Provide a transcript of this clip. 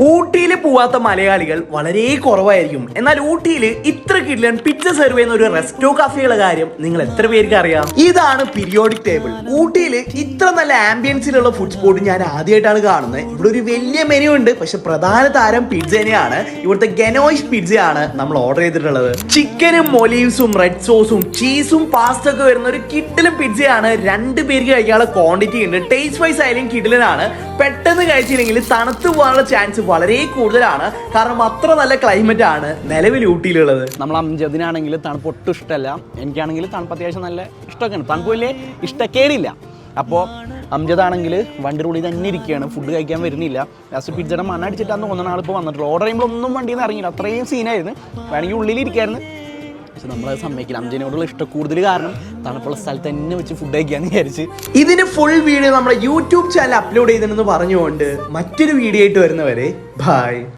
ഊട്ടിയിൽ പോവാത്ത മലയാളികൾ വളരെ കുറവായിരിക്കും. എന്നാൽ ഊട്ടിയിൽ ഇത്ര കിടിലൻ പിസ്സ സെർവ് ചെയ്യുന്ന ഒരു റെസ്റ്റോ കഫേയുള്ള കാര്യം നിങ്ങൾ എത്ര പേർക്ക് അറിയാം? ഇതാണ് പീരിയോഡിക് ടേബിൾ. ഊട്ടിയിൽ ഇത്ര നല്ല ആംബിയൻസിലുള്ള ഫുഡ് സ്പോട്ട് ഞാൻ ആദ്യമായിട്ടാണ് കാണുന്നത്. ഇവിടെ ഒരു വലിയ മെനു ഉണ്ട്, പക്ഷെ പ്രധാന താരം പിസ്സയാണ്. ഇവിടുത്തെ ഗനോയിഷ് പിസ്സയാണ് നമ്മൾ ഓർഡർ ചെയ്തിട്ടുള്ളത്. ചിക്കനും ഒലീവ്സും റെഡ് സോസും ചീസും പാസ്ത ഒക്കെ വരുന്ന ഒരു കിടിലൻ പിസ്സയാണ്. 2 പേർക്ക് കഴിക്കാനുള്ള ക്വാണ്ടിറ്റി ഉണ്ട്. ടേസ്റ്റ് വൈസ് ആയാലും കിടിലനാണ്. പെട്ടെന്ന് കഴിച്ചില്ലെങ്കിൽ തണുത്തു പോകാനുള്ള ചാൻസ് വളരെ കൂടുതലാണ്. കാരണം അത്ര നല്ല ക്ലൈമറ്റ് ആണ് നിലവിൽ ഊട്ടിയിലുള്ളത്. നമ്മൾ അംജദിനാണെങ്കിൽ തണുപ്പ് ഒട്ടും ഇഷ്ടമല്ല. എനിക്കാണെങ്കിൽ തണുപ്പ് അത്യാവശ്യം നല്ല ഇഷ്ടമൊക്കെയാണ്. തണുപ്പ് വലിയ ഇഷ്ടക്കേടില്ല. അപ്പോൾ അംജദാണെങ്കിൽ വണ്ടിയുടെ ഉള്ളിൽ തന്നെ ഇരിക്കുകയാണ്, ഫുഡ് കഴിക്കാൻ വരുന്നില്ല. ലാസ്റ്റ് പിസ്സയുടെ മണ്ണ അടിച്ചിട്ടാന്ന് തോന്നുന്ന ആളിപ്പോൾ വന്നിട്ടുള്ളൂ. ഓർഡർ ചെയ്യുമ്പോൾ ഒന്നും വണ്ടിയിൽ നിന്ന് ഇറങ്ങിയില്ല, അത്രയും സീനായിരുന്നു. വേണമെങ്കിൽ ഉള്ളിലിരിക്കായിരുന്നു, പക്ഷെ നമ്മളത് സമ്മതിക്കില്ല. അംജദിനോടുള്ള ഇഷ്ടം കൂടുതൽ കാരണം തണുപ്പുള്ള സ്ഥലത്ത് തന്നെ വെച്ച് ഫുഡ് കഴിക്കാന്ന് വിചാരിച്ച്. ഇതിന് ഫുൾ വീഡിയോ നമ്മുടെ യൂട്യൂബ് ചാനൽ അപ്ലോഡ് ചെയ്തിട്ടുണ്ടെന്ന് പറഞ്ഞുകൊണ്ട് മറ്റൊരു വീഡിയോ ആയിട്ട് വരുന്നവരെ ബൈ.